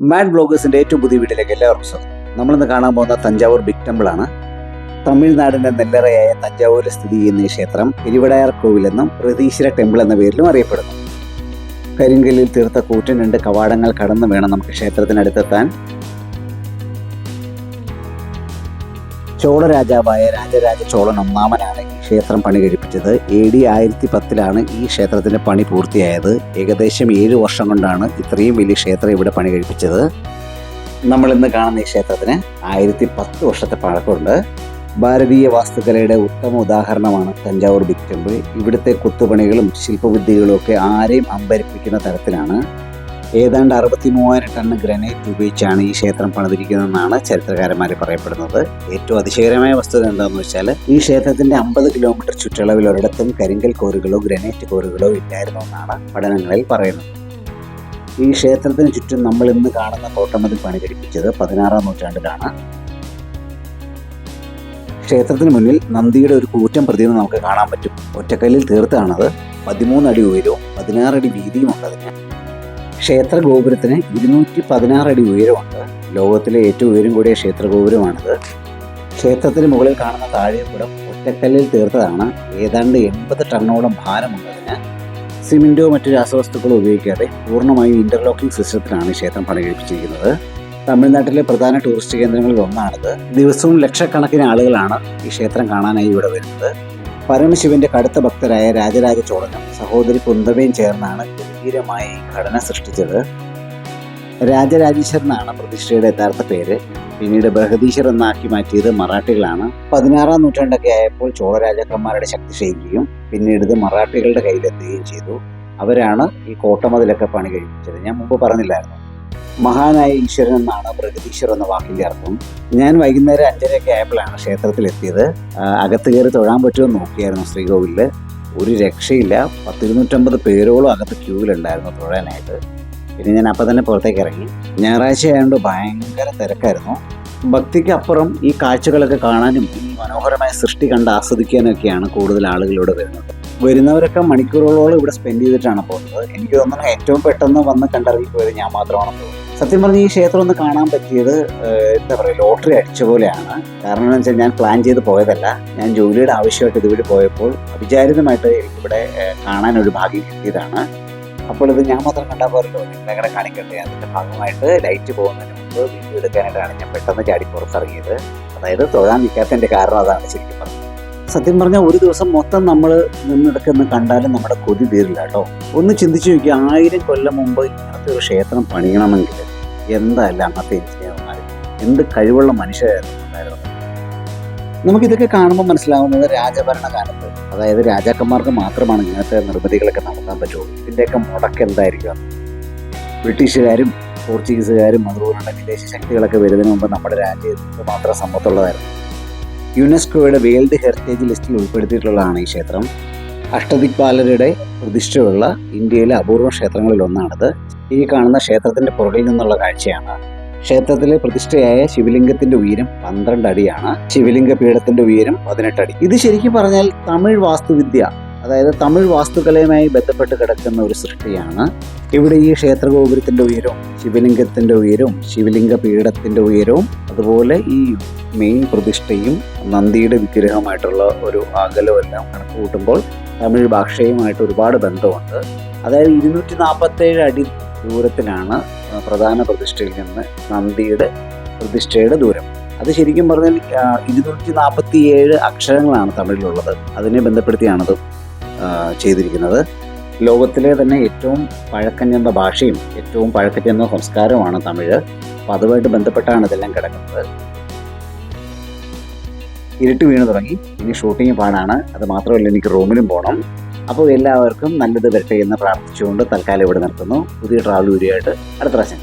Mad ബ്ലോഗേഴ്സിന്റെ ഏറ്റവും പുതിയ വീട്ടിലേക്ക് എല്ലാവർക്കും സ്വാഗതം. നമ്മളിന്ന് കാണാൻ പോകുന്ന തഞ്ചാവൂർ ബിഗ് ടെമ്പിൾ ആണ്. തമിഴ്നാടിന്റെ നെല്ലറയായ തഞ്ചാവൂരിൽ സ്ഥിതി ചെയ്യുന്ന ഈ ക്ഷേത്രം പെരുവിടയാർ കോവിൽ എന്നും പ്രതീശ്വര ടെമ്പിൾ എന്ന പേരിലും അറിയപ്പെടുന്നു. കരിങ്കല്ലിൽ തീർത്ത കൂറ്റൻ 2 കവാടങ്ങൾ കടന്നു വേണം നമുക്ക് ക്ഷേത്രത്തിനടുത്തെത്താൻ. ചോള രാജാവായ രാജരാജ ചോളൻ ഒന്നാമനാണ് ഈ ക്ഷേത്രം പണി കഴിപ്പിച്ചത്. AD 1010 ഈ ക്ഷേത്രത്തിന്റെ പണി പൂർത്തിയായത്. ഏകദേശം 7 വർഷം കൊണ്ടാണ് ഇത്രയും വലിയ ക്ഷേത്രം ഇവിടെ പണി കഴിപ്പിച്ചത്. നമ്മൾ ഇന്ന് കാണുന്ന ഈ ക്ഷേത്രത്തിന് 1010 വർഷത്തെ പഴക്കമുണ്ട്. ഭാരതീയ വാസ്തുകലയുടെ ഉത്തമ ഉദാഹരണമാണ് തഞ്ചാവൂർ ബിഗ് ടെമ്പിൾ. ഇവിടുത്തെ കൊത്തുപണികളും ശില്പവിദ്യകളും ഒക്കെ ആരെയും അമ്പരിപ്പിക്കുന്ന തരത്തിലാണ്. ഏതാണ്ട് 63,000 ടൺ ഗ്രാനൈറ്റ് ഉപയോഗിച്ചാണ് ഈ ക്ഷേത്രം പണിതിരിക്കുന്നതെന്നാണ് ചരിത്രകാരന്മാർ പറയപ്പെടുന്നത്. ഏറ്റവും അതിശയകരമായ വസ്തുത എന്താണെന്ന് വെച്ചാൽ ഈ ക്ഷേത്രത്തിന്റെ 50 കിലോമീറ്റർ ചുറ്റളവിൽ ഒരിടത്തും കരിങ്കൽ കോറുകളോ ഗ്രാനൈറ്റ് കോറുകളോ ഇല്ലായിരുന്നു എന്നാണ് പഠനങ്ങളിൽ പറയുന്നത്. ഈ ക്ഷേത്രത്തിന് ചുറ്റും നമ്മൾ ഇന്ന് കാണുന്ന കോട്ടമതിൽ പണി കഴിപ്പിച്ചത് 16-ാം നൂറ്റാണ്ടിലാണ്. ക്ഷേത്രത്തിന് മുന്നിൽ നന്ദിയുടെ ഒരു കൂറ്റൻ പ്രതിമ നമുക്ക് കാണാൻ പറ്റും. ഒറ്റക്കല്ലിൽ തീർത്താണത്. 13 അടി ഉയരവും 16 അടി വീതിയും ഉണ്ട് അതിന്. ക്ഷേത്ര ഗോപുരത്തിന് 216 അടി ഉയരമുണ്ട്. ലോകത്തിലെ ഏറ്റവും ഉയരം കൂടിയ ക്ഷേത്ര ഗോപുരമാണിത്. ക്ഷേത്രത്തിന് മുകളിൽ കാണുന്ന താഴെപ്പുറം ഒറ്റക്കല്ലിൽ തീർത്തതാണ്. ഏതാണ്ട് 80 ടണ്ണോളം ഭാരമുള്ളതിന് സിമെന്റോ മറ്റു രാസവസ്തുക്കളോ ഉപയോഗിക്കാതെ പൂർണ്ണമായും ഇന്റർലോക്കിംഗ് സിസ്റ്റത്തിലാണ് ക്ഷേത്രം പണികഴിപ്പിച്ചിരിക്കുന്നത്. തമിഴ്നാട്ടിലെ പ്രധാന ടൂറിസ്റ്റ് കേന്ദ്രങ്ങളിൽ ഒന്നാണിത്. ദിവസവും ലക്ഷക്കണക്കിന് ആളുകളാണ് ഈ ക്ഷേത്രം കാണാനായി ഇവിടെ വരുന്നത്. പരമശിവന്റെ കടുത്ത ഭക്തരായ രാജരാജ ചോളനും സഹോദരി കുന്തവയും ചേർന്നാണ് ഗംഭീരമായി ഘടന സൃഷ്ടിച്ചത്. രാജരാജേശ്വരനാണ് പ്രതിഷ്ഠയുടെ യഥാർത്ഥ പേര്. പിന്നീട് ബൃഹദീശ്വർ എന്നാക്കി മാറ്റിയത് മറാഠികളാണ്. 16-ാം നൂറ്റാണ്ടൊക്കെ ആയപ്പോൾ ചോള രാജാക്കന്മാരുടെ ശക്തി ക്ഷയിക്കുകയും പിന്നീട് ഇത് മറാഠികളുടെ കയ്യിലെത്തുകയും ചെയ്തു. അവരാണ് ഈ കോട്ടമതിലൊക്കെ പണി കഴിപ്പിച്ചത്. ഞാൻ മുമ്പ് പറഞ്ഞില്ലായിരുന്നു. മഹാനായ ഈശ്വരൻ എന്നാണ് ബൃഹദീശ്വർ എന്ന വാക്കിന്റെ അർത്ഥം. ഞാൻ വൈകുന്നേരം 5:30 ആയപ്പോഴാണ് ക്ഷേത്രത്തിലെത്തിയത്. അകത്ത് കയറി തൊഴാൻ പറ്റുമെന്ന് നോക്കിയായിരുന്നു ശ്രീകോവിലില്. ഒരു രക്ഷയില്ല. 250 പേരോളം അകത്ത് ക്യൂവിലുണ്ടായിരുന്നു തൊഴാനായിട്ട്. പിന്നെ ഞാൻ അപ്പം തന്നെ പുറത്തേക്ക് ഇറങ്ങി. ഞായറാഴ്ച ആയതുകൊണ്ട് ഭയങ്കര തിരക്കായിരുന്നു. ഭക്തിക്ക് അപ്പുറം ഈ കാഴ്ചകളൊക്കെ കാണാനും ഈ മനോഹരമായ സൃഷ്ടി കണ്ട് ആസ്വദിക്കാനൊക്കെയാണ് കൂടുതൽ ആളുകളിവിടെ വരുന്നത്. വരുന്നവരൊക്കെ മണിക്കൂറുകളോളം ഇവിടെ സ്പെൻഡ് ചെയ്തിട്ടാണ് പോകുന്നത്. എനിക്ക് തോന്നുന്നു ഏറ്റവും പെട്ടെന്ന് വന്ന് കണ്ടിറങ്ങി പോയത് ഞാൻ മാത്രമാണെന്ന് തോന്നുന്നു. സത്യം പറഞ്ഞ ഈ ക്ഷേത്രം ഒന്ന് കാണാൻ പറ്റിയത് എന്താ പറയുക, ലോട്ടറി അടിച്ച പോലെയാണ്. കാരണം എന്ന് വെച്ചാൽ ഞാൻ പ്ലാൻ ചെയ്ത് പോയതല്ല. ഞാൻ ജോലിയുടെ ആവശ്യമായിട്ട് ഇതുവഴി പോയപ്പോൾ അവിചാരിതമായിട്ട് എനിക്കിവിടെ കാണാനൊരു ഭാഗ്യം കിട്ടിയതാണ്. അപ്പോൾ ഇത് ഞാൻ മാത്രം കണ്ടാൽ പോരല്ലോ, നിങ്ങളെങ്ങനെ കാണിക്കട്ടെ. അതിൻ്റെ ഭാഗമായിട്ട് ലൈറ്റ് പോകുന്നതിന് മുമ്പ് വീഡിയോ എടുക്കാനായിട്ടാണ് ഞാൻ പെട്ടെന്ന് ചാടി പുറത്തിറങ്ങിയത്. അതായത് തൊഴാൻ നിൽക്കാത്തതിൻ്റെ കാരണം അതാണ് ശരിക്കും പറഞ്ഞത്. സത്യം പറഞ്ഞാൽ ഒരു ദിവസം മൊത്തം നമ്മൾ നിന്നെടുക്കുന്ന കണ്ടാലും നമ്മുടെ കൊതി തീരില്ല കേട്ടോ. ഒന്ന് ചിന്തിച്ചു നോക്കിയാൽ 1000 കൊല്ലം മുമ്പ് ഇങ്ങനത്തെ ഒരു ക്ഷേത്രം പണിയണമെങ്കിൽ എന്തല്ല അന്നത്തെ എഞ്ചിനീയർമാർ, എന്ത് കഴിവുള്ള മനുഷ്യരായിരുന്നു ഉണ്ടായിരുന്നത്. നമുക്കിതൊക്കെ കാണുമ്പോൾ മനസ്സിലാവുന്നത് രാജഭരണകാലത്ത്, അതായത് രാജാക്കന്മാർക്ക് മാത്രമാണ് ഇങ്ങനത്തെ നിർമ്മിതികളൊക്കെ നടത്താൻ പറ്റുള്ളൂ. ഇതിൻ്റെയൊക്കെ മുടക്ക് എന്തായിരിക്കും. ബ്രിട്ടീഷുകാരും പോർച്ചുഗീസുകാരും അതുപോലുള്ള വിദേശ ശക്തികളൊക്കെ വരുന്നതിന് മുമ്പ് നമ്മുടെ രാജ്യത്ത് മാത്രം സമ്പത്തുള്ളതായിരുന്നു. യുനെസ്കോയുടെ വേൾഡ് ഹെറിറ്റേജ് ലിസ്റ്റിൽ ഉൾപ്പെടുത്തിയിട്ടുള്ളതാണ് ഈ ക്ഷേത്രം. അഷ്ടദിക്പാലരുടെ പ്രതിഷ്ഠയുള്ള ഇന്ത്യയിലെ അപൂർവ ക്ഷേത്രങ്ങളിൽ ഒന്നാണിത്. ഈ കാണുന്ന ക്ഷേത്രത്തിന്റെ പുറകിൽ നിന്നുള്ള കാഴ്ചയാണ്. ക്ഷേത്രത്തിലെ പ്രതിഷ്ഠയായ ശിവലിംഗത്തിന്റെ ഉയരം 12 അടിയാണ്. ശിവലിംഗ പീഠത്തിന്റെ ഉയരം 18 അടി. ഇത് ശരിക്കും പറഞ്ഞാൽ തമിഴ് വാസ്തുവിദ്യ, അതായത് തമിഴ് വാസ്തുകലയുമായി ബന്ധപ്പെട്ട് കിടക്കുന്ന ഒരു സൃഷ്ടിയാണ്. ഇവിടെ ഈ ക്ഷേത്ര ഗോപുരത്തിന്റെ ഉയരവും ശിവലിംഗത്തിന്റെ ഉയരവും ശിവലിംഗ പീഠത്തിന്റെ ഉയരവും അതുപോലെ ഈ മെയിൻ പ്രതിഷ്ഠയും നന്ദിയുടെ വിഗ്രഹമായിട്ടുള്ള ഒരു അകലവും എല്ലാം കണക്ക് കൂട്ടുമ്പോൾ തമിഴ് ഭാഷയുമായിട്ട് ഒരുപാട് ബന്ധമുണ്ട്. അതായത് 247 അടി ദൂരത്തിലാണ് പ്രധാന പ്രതിഷ്ഠയിൽ നിന്ന് നന്ദിയുടെ പ്രതിഷ്ഠയുടെ ദൂരം. അത് ശരിക്കും പറഞ്ഞാൽ 247 അക്ഷരങ്ങളാണ് തമിഴിലുള്ളത്. അതിനെ ബന്ധപ്പെടുത്തിയാണത് ചെയ്തിരിക്കുന്നത്. ലോകത്തിലെ തന്നെ ഏറ്റവും പഴക്കം ചെന്ന ഭാഷയും ഏറ്റവും പഴക്കം ചെന്ന സംസ്കാരവുമാണ് തമിഴ്. അപ്പോൾ അതുമായിട്ട് ബന്ധപ്പെട്ടാണ് ഇതെല്ലാം കിടക്കുന്നത്. ഇരുട്ട് വീണ് തുടങ്ങി. ഇനി ഷൂട്ടിങ് പാടാണ്. അത് മാത്രമല്ല, എനിക്ക് റൂമിലും പോകണം. അപ്പോൾ എല്ലാവർക്കും നല്ലത് വരട്ടെ എന്ന് പ്രാർത്ഥിച്ചുകൊണ്ട് തൽക്കാലം ഇവിടെ നിർത്തുന്നു. പുതിയ ട്രാവൽ വീഡിയോ ആയിട്ട് അടുത്ത പ്രാവശ്യം.